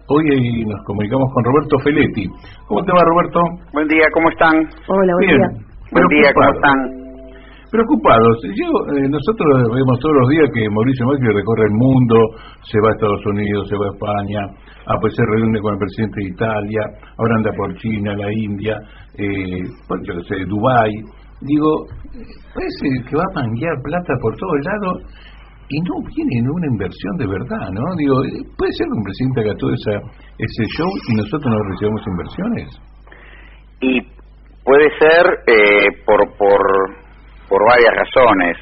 Hoy nos comunicamos con Roberto Feletti. ¿Cómo te va, Roberto? Buen día, ¿cómo están? Hola, buen Bien. día. Buen día, ¿cómo están? Preocupados. Nosotros vemos todos los días que Mauricio Macri recorre el mundo, se va a Estados Unidos, se va a España, pues se reúne con el presidente de Italia, ahora anda por China, la India, yo qué sé, Dubái. Digo, parece que va a manguear plata por todos lados y no viene en una inversión de verdad, ¿no? Digo, ¿puede ser que un presidente haga todo ese show y nosotros no recibamos inversiones? Y puede ser por varias razones.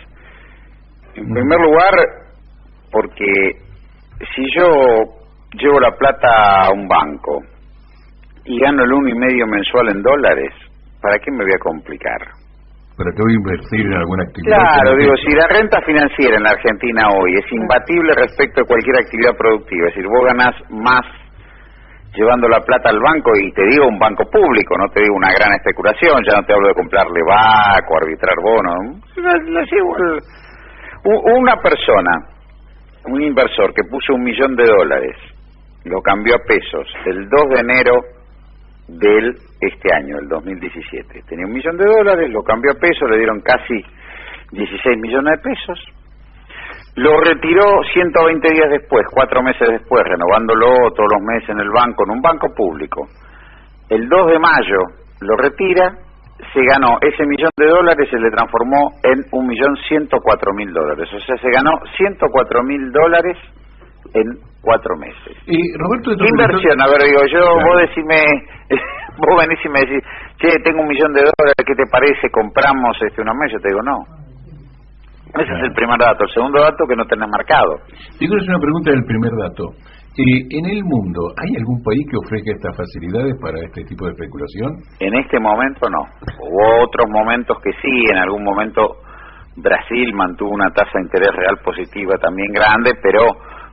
En primer lugar, porque si yo llevo la plata a un banco y gano el 1,5 mensual en dólares, ¿para qué me voy a complicar? ¿Para qué voy a invertir en alguna actividad? Claro, digo, si la renta financiera en la Argentina hoy es imbatible respecto a cualquier actividad productiva, es decir, vos ganás más llevando la plata al banco, y te digo un banco público, no te digo una gran especulación, ya no te hablo de comprarle vaco, arbitrar bonos, la llevo una persona, un inversor que puso $1 millón, lo cambió a pesos el 2 de enero del este año, el 2017. Tenía $1 millón, lo cambió a pesos, le dieron casi 16 millones de pesos. Lo retiró 120 días después, 4 meses después, renovándolo todos los meses en el banco, en un banco público. El 2 de mayo lo retira, se ganó ese $1 millón, se le transformó en $1.104.000. O sea, se ganó $104.000 en 4 meses. Y Roberto, ¿qué inversión? A ver, digo yo, claro. Vos decime, vos venís y me decís, che, tengo $1 millón, ¿qué te parece? ¿Compramos una mes? Yo te digo, no. Ese es el primer dato. El segundo dato, que no tenés marcado. Digo, es una pregunta del primer dato. ¿En el mundo hay algún país que ofrezca estas facilidades para este tipo de especulación? En este momento no. Hubo otros momentos que sí. En algún momento Brasil mantuvo una tasa de interés real positiva también grande, pero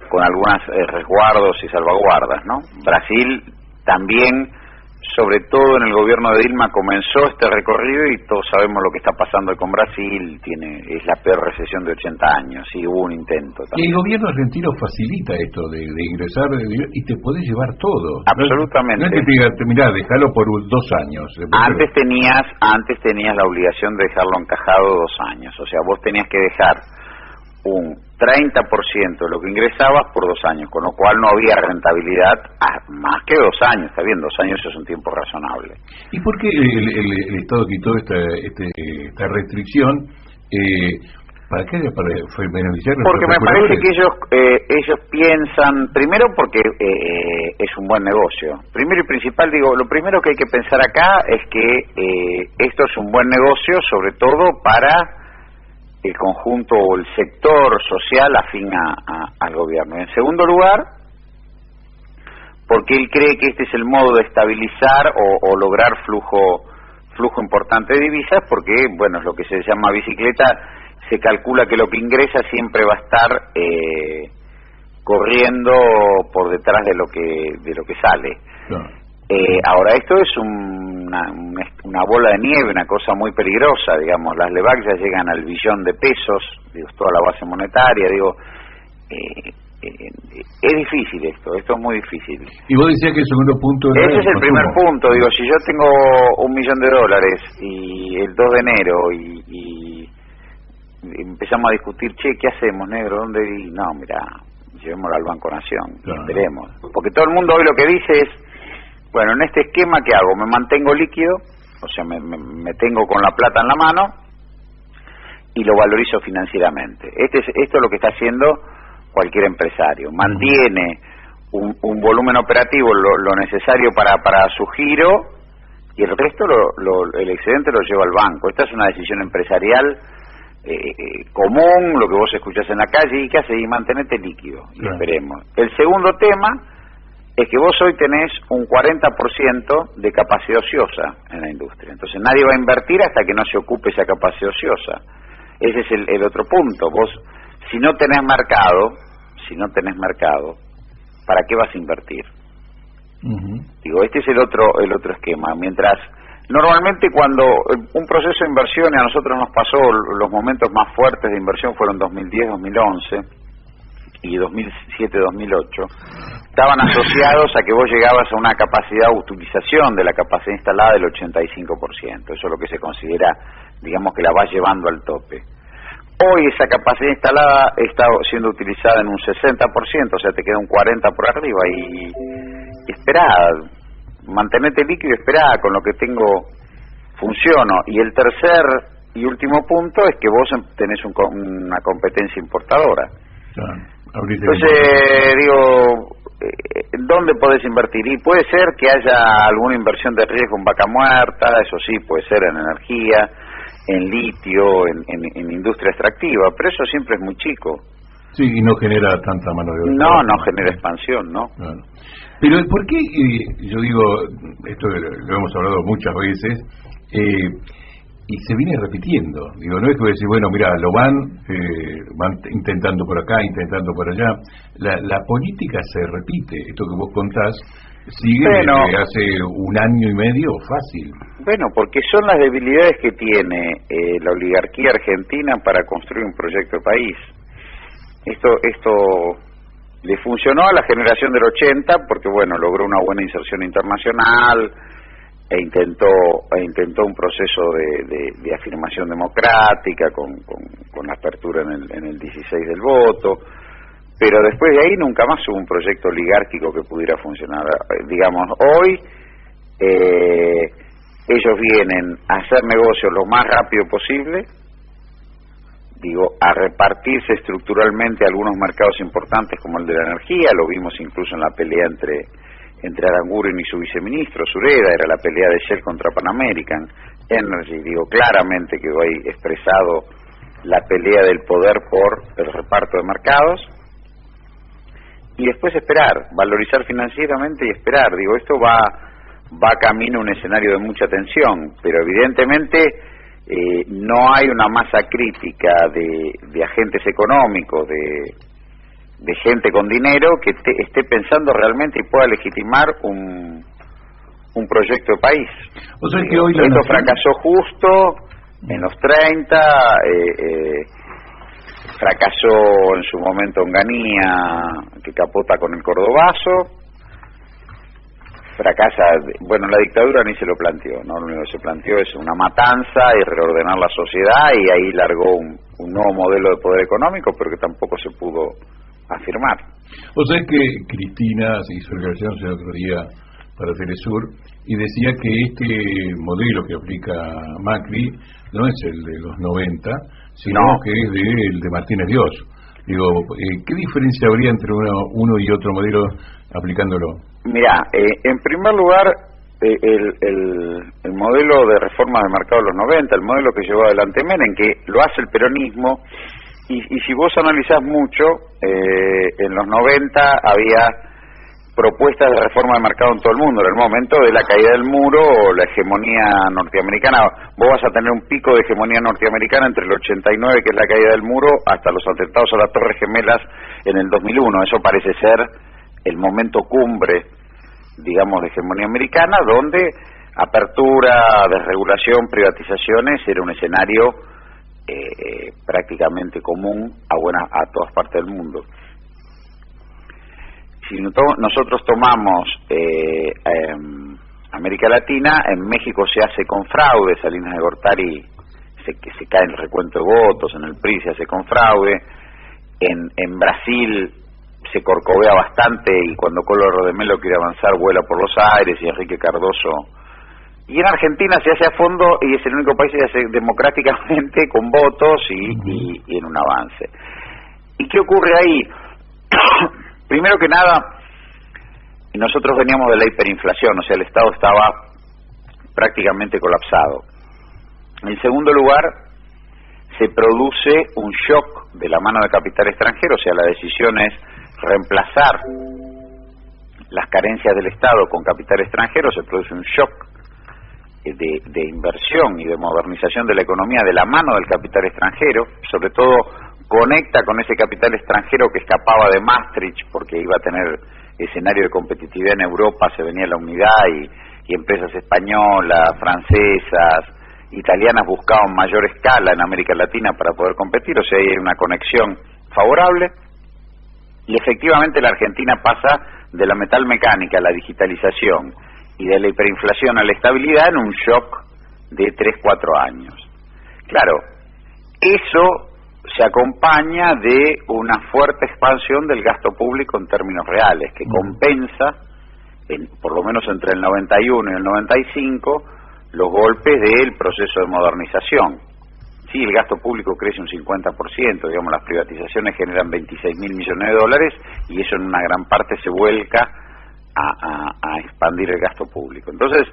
con algunos resguardos y salvaguardas, ¿no? Brasil también, sobre todo en el gobierno de Dilma, comenzó este recorrido, y todos sabemos lo que está pasando con Brasil. Es la peor recesión de 80 años, y hubo un intento también. Y el gobierno argentino facilita esto de ingresar y te podés llevar todo. Absolutamente. No es que te diga, mirá, déjalo por 2 años. Antes tenías la obligación de dejarlo encajado 2 años. O sea, vos tenías que dejar un 30% de lo que ingresabas por 2 años, con lo cual no había rentabilidad más que 2 años. Está bien, 2 años es un tiempo razonable. ¿Y por qué el Estado quitó esta restricción? ¿Para qué? ¿Para beneficiar? Porque me parece que ellos piensan, primero porque es un buen negocio. Primero y principal, digo, lo primero que hay que pensar acá es que esto es un buen negocio, sobre todo para el conjunto o el sector social afín al gobierno. Y en segundo lugar, porque él cree que este es el modo de estabilizar o lograr flujo importante de divisas, porque, bueno, es lo que se llama bicicleta. Se calcula que lo que ingresa siempre va a estar corriendo por detrás de lo que sale. Claro. Ahora, esto es una bola de nieve, una cosa muy peligrosa, digamos. Las LEVAC ya llegan al $1 billón, digo, toda la base monetaria, digo, es difícil esto es muy difícil. Y vos decías que el segundo punto era ese es el primer punto, digo, si yo tengo $1 millón y el 2 de enero y empezamos a discutir, che, ¿qué hacemos, negro? ¿Dónde? Y no, mira, llevémoslo al Banco Nación, claro. Esperemos, porque todo el mundo hoy lo que dice es, bueno, en este esquema, ¿qué hago? Me mantengo líquido, o sea, me tengo con la plata en la mano y lo valorizo financieramente. Esto es lo que está haciendo cualquier empresario. Mantiene un volumen operativo, lo necesario para su giro, y el resto, el excedente lo lleva al banco. Esta es una decisión empresarial común, lo que vos escuchás en la calle, y ¿qué hace? Y mantenete líquido, y claro. Esperemos. El segundo tema es que vos hoy tenés un 40% de capacidad ociosa en la industria. Entonces nadie va a invertir hasta que no se ocupe esa capacidad ociosa. Ese es el otro punto. Vos, si no tenés mercado, ¿para qué vas a invertir? Digo, este es el otro esquema. Mientras, normalmente cuando un proceso de inversión, y a nosotros nos pasó, los momentos más fuertes de inversión fueron 2010, 2011 y 2007, 2008, estaban asociados a que vos llegabas a una capacidad de utilización de la capacidad instalada del 85%. Eso es lo que se considera, digamos, que la vas llevando al tope. Hoy esa capacidad instalada está siendo utilizada en un 60%, o sea, te queda un 40% por arriba, y esperá, mantenete líquido y esperá, con lo que tengo funciono. Y el tercer y último punto es que vos tenés una competencia importadora. Entonces, digo, ¿dónde podés invertir? Y puede ser que haya alguna inversión de riesgo en vaca muerta, eso sí, puede ser en energía, en litio, en industria extractiva, pero eso siempre es muy chico. Sí, y no genera tanta mano de obra. No genera expansión, ¿no? Claro. Pero ¿por qué? Yo digo, esto lo hemos hablado muchas veces, y se viene repitiendo. Digo, no es que decir, bueno, mira, lo van intentando por acá, intentando por allá. La política se repite. Esto que vos contás sigue desde hace un año y medio fácil. Bueno, porque son las debilidades que tiene la oligarquía argentina para construir un proyecto de país. Esto le funcionó a la generación del 80 porque, bueno, logró una buena inserción internacional e intentó un proceso de afirmación democrática con la apertura en el 16 del voto, pero después de ahí nunca más hubo un proyecto oligárquico que pudiera funcionar. Digamos, hoy ellos vienen a hacer negocios lo más rápido posible, a repartirse estructuralmente algunos mercados importantes como el de la energía. Lo vimos incluso en la pelea entre Aranguren y su viceministro Sureda, era la pelea de Shell contra Pan American Energy. Claramente quedó ahí expresado la pelea del poder por el reparto de mercados, y después esperar, valorizar financieramente y esperar. Esto va camino a un escenario de mucha tensión, pero evidentemente no hay una masa crítica de agentes económicos, de gente con dinero que esté pensando realmente y pueda legitimar un proyecto de país. O sea, que hoy esto fracasó justo en los 30, fracasó en su momento Onganía, que capota con el Cordobazo, fracasa, la dictadura ni se lo planteó, ¿no? Lo único que se planteó es una matanza y reordenar la sociedad, y ahí largó un nuevo modelo de poder económico, pero que tampoco se pudo afirmar. O sea, que Cristina se hizo declaraciones el otro día para Telesur y decía que este modelo que aplica Macri no es el de los 90, sino que es el de Martínez Dios. ¿Qué diferencia habría entre uno y otro modelo aplicándolo? Mirá, en primer lugar, el modelo de reforma de mercado de los 90, el modelo que llevó adelante Menem, que lo hace el peronismo, y si vos analizás mucho, en los 90 había propuestas de reforma de mercado en todo el mundo. En el momento de la caída del muro o la hegemonía norteamericana, vos vas a tener un pico de hegemonía norteamericana entre el 89, que es la caída del muro, hasta los atentados a las Torres Gemelas en el 2001. Eso parece ser el momento cumbre, digamos, de hegemonía americana, donde apertura, desregulación, privatizaciones era un escenario prácticamente común a todas partes del mundo. Si nosotros tomamos América Latina, en México se hace con fraude. Salinas de Gortari se cae en el recuento de votos, en el PRI se hace con fraude, en Brasil se corcovea bastante, y cuando Collor de Mello quiere avanzar vuela por los aires, y Enrique Cardoso. Y en Argentina se hace a fondo, y es el único país que se hace democráticamente con votos y en un avance. ¿Y qué ocurre ahí? Primero que nada, nosotros veníamos de la hiperinflación, o sea, el Estado estaba prácticamente colapsado. En segundo lugar, se produce un shock de la mano de capital extranjero, o sea, la decisión es reemplazar las carencias del Estado con capital extranjero. Se produce un shock de inversión y de modernización de la economía de la mano del capital extranjero. Sobre todo conecta con ese capital extranjero que escapaba de Maastricht porque iba a tener escenario de competitividad en Europa, se venía la unidad, y empresas españolas, francesas, italianas buscaban mayor escala en América Latina para poder competir. O sea, hay una conexión favorable. Y efectivamente la Argentina pasa de la metalmecánica a la digitalización y de la hiperinflación a la estabilidad en un shock de 3-4 años. Claro, eso se acompaña de una fuerte expansión del gasto público en términos reales, que compensa, por lo menos entre el 91 y el 95, los golpes del proceso de modernización. Sí, el gasto público crece un 50%, digamos, las privatizaciones generan 26.000 millones de dólares y eso en una gran parte se vuelca a expandir el gasto público. Entonces,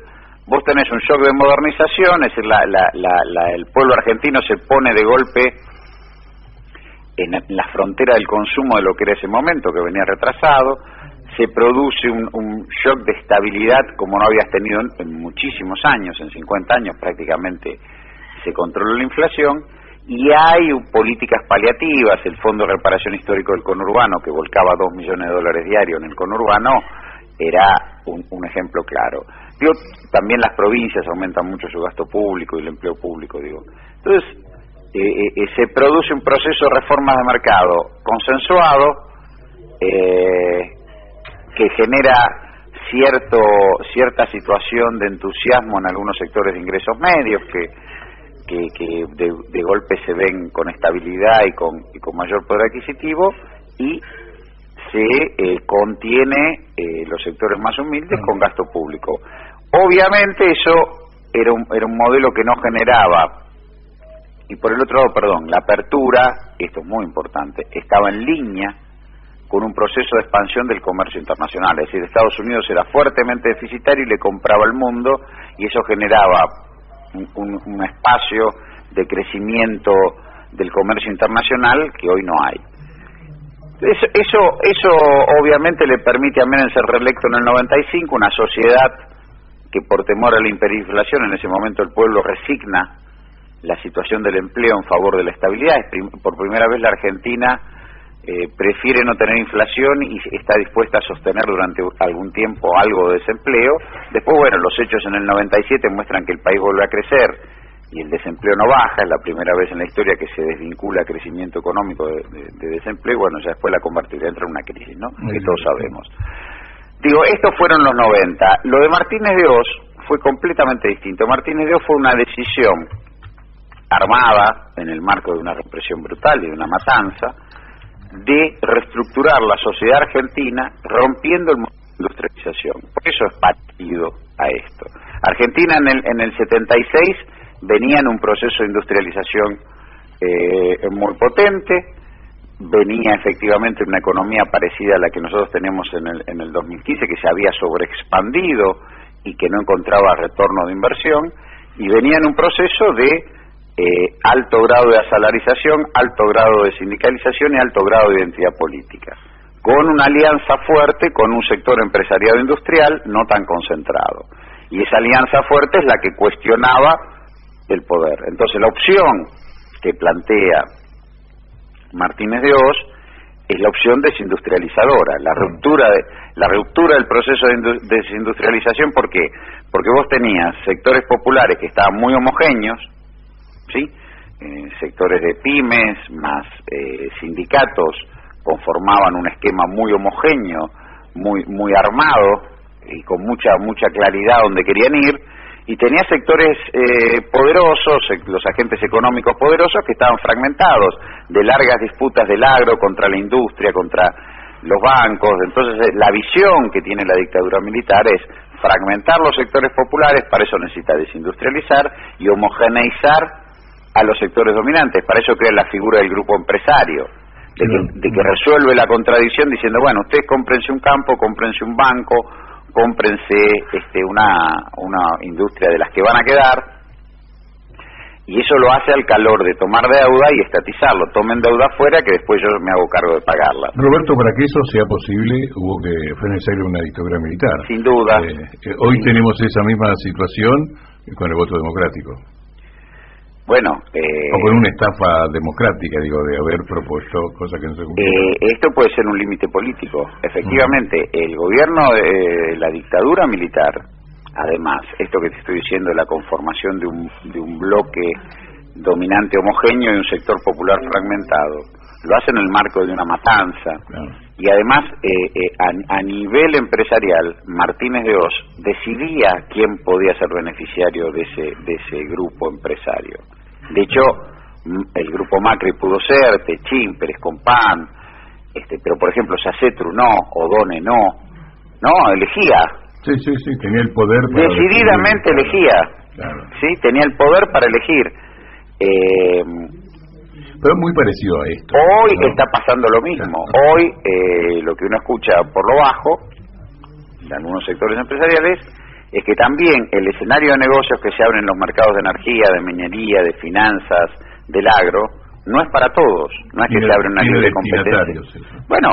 vos tenés un shock de modernización, es decir, el pueblo argentino se pone de golpe en la frontera del consumo de lo que era ese momento, que venía retrasado, se produce un shock de estabilidad como no habías tenido en muchísimos años, en 50 años prácticamente se controló la inflación, y hay políticas paliativas, el Fondo de Reparación Histórico del Conurbano, que volcaba 2 millones de dólares diarios en el conurbano, era un ejemplo claro. Digo, también las provincias aumentan mucho su gasto público y el empleo público, digo. Entonces, se produce un proceso de reformas de mercado consensuado, que genera cierta situación de entusiasmo en algunos sectores de ingresos medios que de golpe se ven con estabilidad y con mayor poder adquisitivo, y se contiene los sectores más humildes con gasto público. Obviamente eso era un modelo que no generaba, y por el otro lado, la apertura, esto es muy importante, estaba en línea con un proceso de expansión del comercio internacional, es decir, Estados Unidos era fuertemente deficitario y le compraba al mundo, y eso generaba un espacio de crecimiento del comercio internacional que hoy no hay. Eso obviamente le permite a Menem ser reelecto en el 95, una sociedad que por temor a la hiperinflación, en ese momento el pueblo resigna la situación del empleo en favor de la estabilidad. Por primera vez la Argentina prefiere no tener inflación y está dispuesta a sostener durante algún tiempo algo de desempleo. Después, bueno, los hechos en el 97 muestran que el país vuelve a crecer y el desempleo no baja, es la primera vez en la historia que se desvincula crecimiento económico de desempleo. Bueno, ya después la convertirá en una crisis, ¿no? Que todos sabemos. Digo, estos fueron los 90. Lo de Martínez de Oz fue completamente distinto. Martínez de Oz fue una decisión armada en el marco de una represión brutal y de una matanza, de reestructurar la sociedad argentina rompiendo el modelo de industrialización. Por eso es partido a esto. Argentina en el 76 venía en un proceso de industrialización muy potente, venía efectivamente una economía parecida a la que nosotros tenemos en el 2015, que se había sobreexpandido y que no encontraba retorno de inversión, y venía en un proceso de alto grado de asalarización, alto grado de sindicalización y alto grado de identidad política, con una alianza fuerte con un sector empresariado industrial no tan concentrado, y esa alianza fuerte es la que cuestionaba el poder. Entonces la opción que plantea Martínez de Oz es la opción desindustrializadora, la ruptura del proceso de desindustrialización. ¿Por qué? Porque vos tenías sectores populares que estaban muy homogéneos, ¿sí? Sectores de pymes más sindicatos conformaban un esquema muy homogéneo, muy armado y con mucha claridad donde querían ir, y tenía sectores poderosos, los agentes económicos poderosos, que estaban fragmentados, de largas disputas del agro contra la industria, contra los bancos. Entonces la visión que tiene la dictadura militar es fragmentar los sectores populares, para eso necesita desindustrializar y homogeneizar a los sectores dominantes. Para eso crea la figura del grupo empresario, de que resuelve la contradicción diciendo, bueno, ustedes cómprense un campo, cómprense un banco, cómprense una industria de las que van a quedar, y eso lo hace al calor de tomar deuda y estatizarlo. Tomen deuda afuera que después yo me hago cargo de pagarla. Roberto, para que eso sea posible fue necesario una dictadura militar. Sin duda. Hoy tenemos esa misma situación con el voto democrático. Bueno, o con una estafa democrática, digo, de haber propuesto cosas que no se cumplieron. Esto puede ser un límite político. Efectivamente, el gobierno de la dictadura militar, además, esto que te estoy diciendo de la conformación de un bloque dominante homogéneo y un sector popular fragmentado, lo hace en el marco de una matanza, Y además, a nivel empresarial, Martínez de Oz decidía quién podía ser beneficiario de ese grupo empresario. De hecho, el grupo Macri pudo ser, Techín, Pérez Compán, pero por ejemplo Sacetru no, O'Donnell no, elegía. Sí, tenía el poder para decididamente elegía. Claro. Sí, tenía el poder para elegir. Pero es muy parecido a esto. Hoy ¿no? está pasando lo mismo. Hoy lo que uno escucha por lo bajo de algunos sectores empresariales es que también el escenario de negocios que se abren en los mercados de energía, de minería, de finanzas, del agro, no es para todos. No es que se abre una libre competencia. Bueno,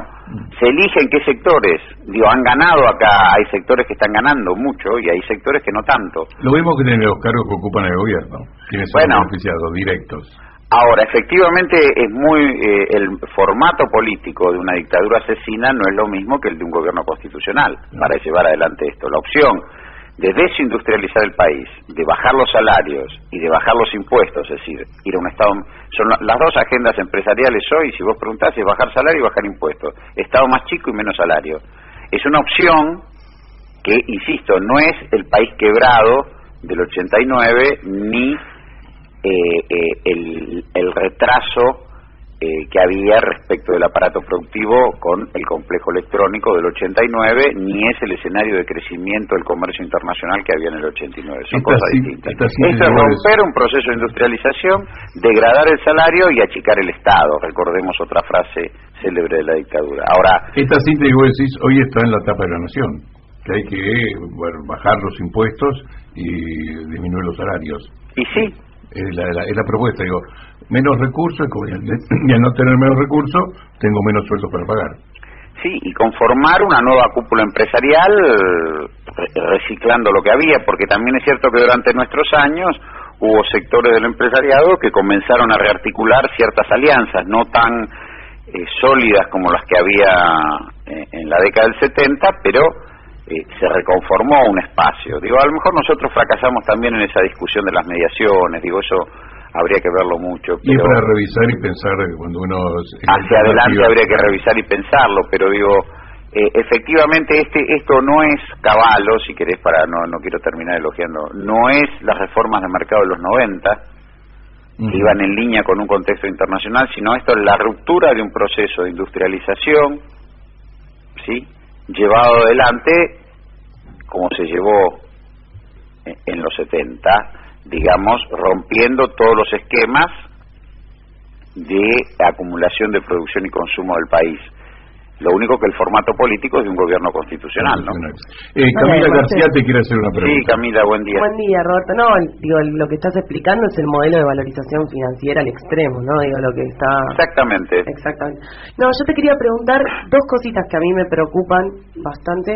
se eligen qué sectores. Han ganado acá. Hay sectores que están ganando mucho y hay sectores que no tanto. Lo mismo que tienen los cargos que ocupan el gobierno, quienes son beneficiados directos. Ahora, efectivamente, es el formato político de una dictadura asesina no es lo mismo que el de un gobierno constitucional para llevar adelante esto. La opción de desindustrializar el país, de bajar los salarios y de bajar los impuestos, es decir, ir a un Estado... Son las dos agendas empresariales hoy, si vos preguntás, es bajar salario y bajar impuestos. Estado más chico y menos salario. Es una opción que, insisto, no es el país quebrado del 89 ni el retraso que había respecto del aparato productivo con el complejo electrónico del 89, ni es el escenario de crecimiento del comercio internacional que había en el 89. Son cosas distintas. Esto es romper un proceso de industrialización, degradar el salario y achicar el Estado. Recordemos otra frase célebre de la dictadura. Ahora, esta síntesis que vos decís hoy está en la tapa de La Nación, que hay que bajar los impuestos y disminuir los salarios. Y sí. Es la propuesta, menos recursos, y al no tener menos recursos, tengo menos sueldos para pagar. Sí, y conformar una nueva cúpula empresarial, reciclando lo que había, porque también es cierto que durante nuestros años hubo sectores del empresariado que comenzaron a rearticular ciertas alianzas, no tan sólidas como las que había en la década del 70, pero se reconformó un espacio. A lo mejor nosotros fracasamos también en esa discusión de las mediaciones, eso habría que verlo mucho. Pero y para revisar y pensar cuando uno... Hacia adelante habría que revisar y pensarlo, pero efectivamente esto no es Cavallo, si querés, no quiero terminar elogiando, no es las reformas de mercado de los 90, que iban en línea con un contexto internacional, sino esto es la ruptura de un proceso de industrialización, ¿sí?, llevado adelante como se llevó en los 70, rompiendo todos los esquemas de acumulación de producción y consumo del país. Lo único que el formato político es de un gobierno constitucional, ¿no? Camila García te quiere hacer una pregunta. Sí, Camila, buen día. Buen día, Roberto. No, lo que estás explicando es el modelo de valorización financiera al extremo, ¿no? Lo que está... Exactamente. No, yo te quería preguntar dos cositas que a mí me preocupan bastante.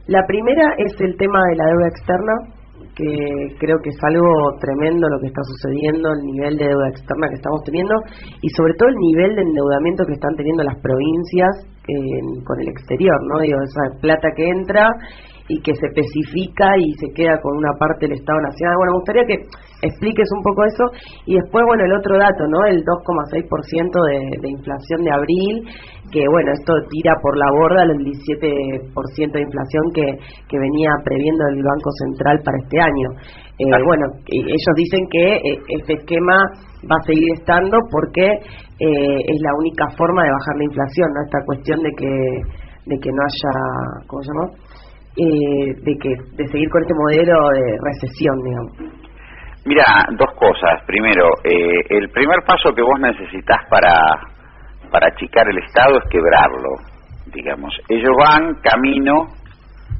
La primera es el tema de la deuda externa, que creo que es algo tremendo lo que está sucediendo, el nivel de deuda externa que estamos teniendo y sobre todo el nivel de endeudamiento que están teniendo las provincias con el exterior, ¿no? Esa plata que entra y que se especifica y se queda con una parte del Estado Nacional. Bueno, me gustaría que expliques un poco eso. Y después, el otro dato, ¿no? El 2,6% de inflación de abril, que esto tira por la borda el 17% de inflación que venía previendo el Banco Central para este año. Ellos dicen que este esquema va a seguir estando porque es la única forma de bajar la inflación, ¿no? Esta cuestión de que no haya, ¿cómo se llama? De seguir con este modelo de recesión, digamos. Mira, dos cosas. Primero, el primer paso que vos necesitas para achicar el Estado es quebrarlo, Ellos van camino,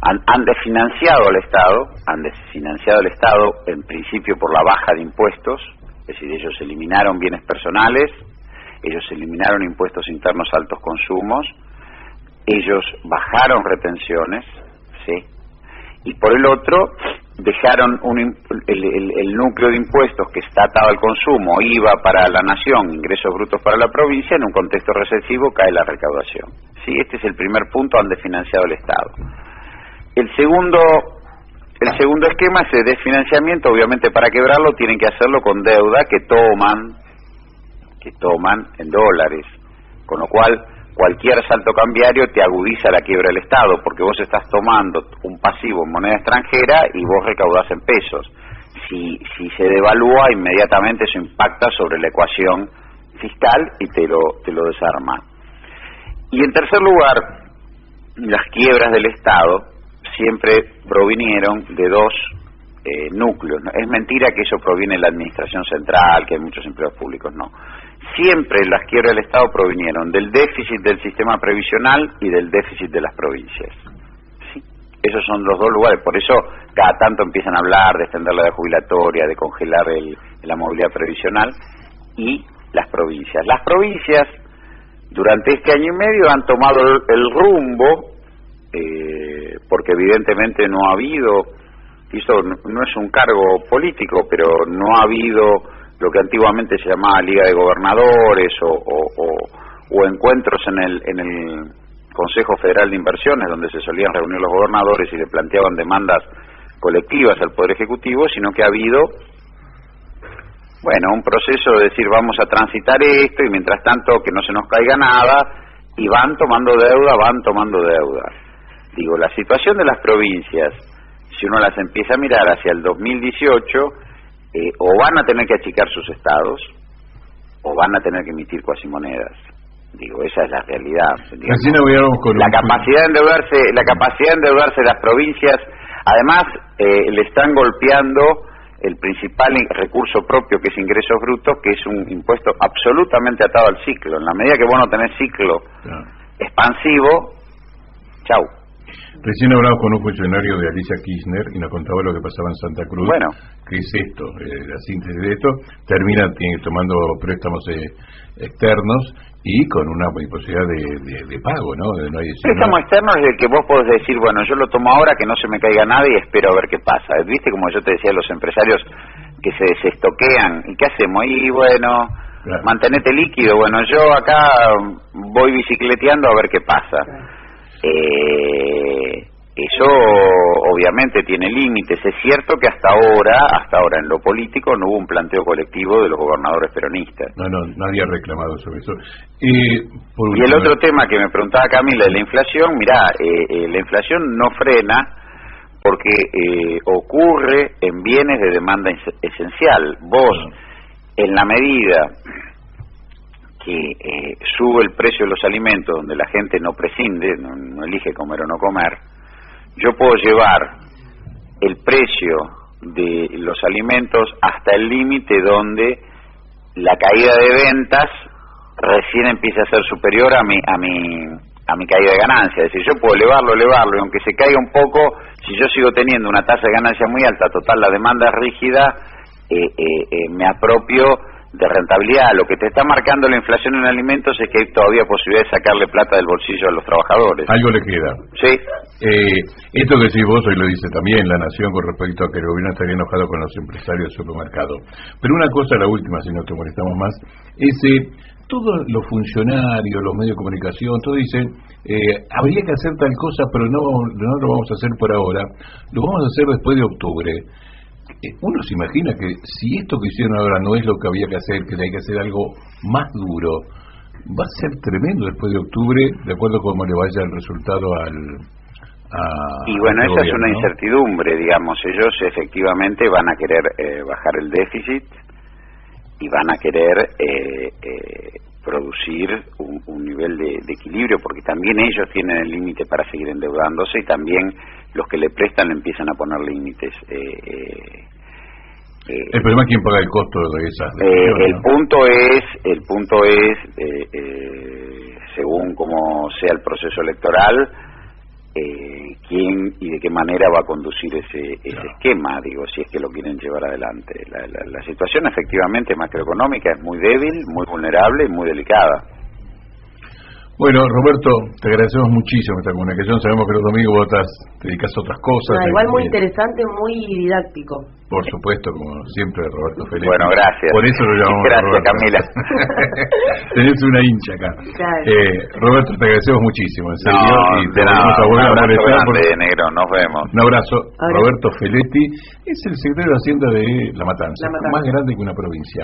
han desfinanciado al Estado en principio por la baja de impuestos, es decir, ellos eliminaron bienes personales, ellos eliminaron impuestos internos a altos consumos, ellos bajaron retenciones, ¿sí? Y por el otro dejaron el núcleo de impuestos que está atado al consumo, IVA para la nación, ingresos brutos para la provincia, en un contexto recesivo cae la recaudación. Sí, este es el primer punto, han desfinanciado el Estado. El segundo esquema es de desfinanciamiento. Obviamente para quebrarlo tienen que hacerlo con deuda que toman en dólares, con lo cual cualquier salto cambiario te agudiza la quiebra del Estado, porque vos estás tomando un pasivo en moneda extranjera y vos recaudás en pesos. Si se devalúa, inmediatamente eso impacta sobre la ecuación fiscal y te lo desarma. Y en tercer lugar, las quiebras del Estado siempre provinieron de dos núcleos. Es mentira que eso proviene de la administración central, que hay muchos empleos públicos, no. Siempre las quiebras del Estado provinieron del déficit del sistema previsional y del déficit de las provincias. ¿Sí? Esos son los dos lugares, por eso cada tanto empiezan a hablar de extender la edad jubilatoria, de congelar la movilidad previsional, y las provincias. Las provincias durante este año y medio han tomado el rumbo, porque evidentemente no ha habido, esto no es un cargo político, pero no ha habido lo que antiguamente se llamaba Liga de Gobernadores o encuentros en el Consejo Federal de Inversiones, donde se solían reunir los gobernadores y le planteaban demandas colectivas al Poder Ejecutivo, sino que ha habido, bueno, un proceso de decir vamos a transitar esto y mientras tanto que no se nos caiga nada, y van tomando deuda. Digo, la situación de las provincias, si uno las empieza a mirar hacia el 2018, o van a tener que achicar sus estados o van a tener que emitir cuasimonedas. Digo, esa es la realidad. La capacidad de endeudarse de las provincias, además le están golpeando el principal recurso propio, que es ingresos brutos, que es un impuesto absolutamente atado al ciclo. En la medida que vos no tenés ciclo expansivo, chau. Recién hablamos con un funcionario de Alicia Kirchner y nos contaba lo que pasaba en Santa Cruz. Bueno, que es esto, la síntesis de esto, termina tomando préstamos externos y con una posibilidad de pago, ¿no? No hay préstamo externo es el que vos podés decir, bueno, yo lo tomo ahora, que no se me caiga nada y espero a ver qué pasa. ¿Viste? Como yo te decía, los empresarios que se desestoquean, ¿y qué hacemos? Y bueno, claro, mantenete líquido. Bueno, yo acá voy bicicleteando a ver qué pasa. Eso obviamente tiene límites. Es cierto que hasta ahora en lo político no hubo un planteo colectivo de los gobernadores peronistas. No, nadie ha reclamado sobre eso. Y el otro tema que me preguntaba Camila, de la inflación, mirá, la inflación no frena porque ocurre en bienes de demanda esencial. Vos, en la medida que sube el precio de los alimentos, donde la gente no prescinde, no elige comer o no comer, yo puedo llevar el precio de los alimentos hasta el límite donde la caída de ventas recién empieza a ser superior a mi caída de ganancia. Es decir, yo puedo elevarlo, y aunque se caiga un poco, si yo sigo teniendo una tasa de ganancia muy alta, total, la demanda es rígida, me apropio de rentabilidad. Lo que te está marcando la inflación en alimentos es que hay todavía posibilidad de sacarle plata del bolsillo a los trabajadores. Algo le queda. Sí. Esto que decís vos, hoy lo dice también La Nación con respecto a que el gobierno estaría enojado con los empresarios del supermercado. Pero una cosa, la última, si no te molestamos más, es todos los funcionarios, los medios de comunicación, todos dicen, habría que hacer tal cosa, pero no lo vamos a hacer por ahora, lo vamos a hacer después de octubre. Uno se imagina que si esto que hicieron ahora no es lo que había que hacer, que hay que hacer algo más duro, va a ser tremendo después de octubre, de acuerdo a cómo le vaya el resultado y bueno, esa gobierno, es una incertidumbre, digamos. Ellos efectivamente van a querer bajar el déficit y van a querer producir un nivel de equilibrio, porque también ellos tienen el límite para seguir endeudándose y también los que le prestan le empiezan a poner límites. El problema es quién paga el costo de esas decisiones, ¿no? El punto es según como sea el proceso electoral, quién y de qué manera va a conducir ese esquema, digo, si es que lo quieren llevar adelante. La situación efectivamente macroeconómica es muy débil, muy vulnerable y muy delicada. Bueno, Roberto, te agradecemos muchísimo esta comunicación. Sabemos que los domingos vos te dedicas a otras cosas. Igual muy interesante, muy didáctico. Por supuesto, como siempre, Roberto Felipe. Bueno, gracias. Por eso lo llamamos gracias, Roberto. Camila. Tenés una hincha acá. Claro. Roberto, te agradecemos muchísimo, en serio. No, y te de nada, vamos a volver un a abrazo molestar grande, negro, nos vemos. Un abrazo. Roberto Feletti es el secretario de Hacienda de La Matanza, más grande que una provincia.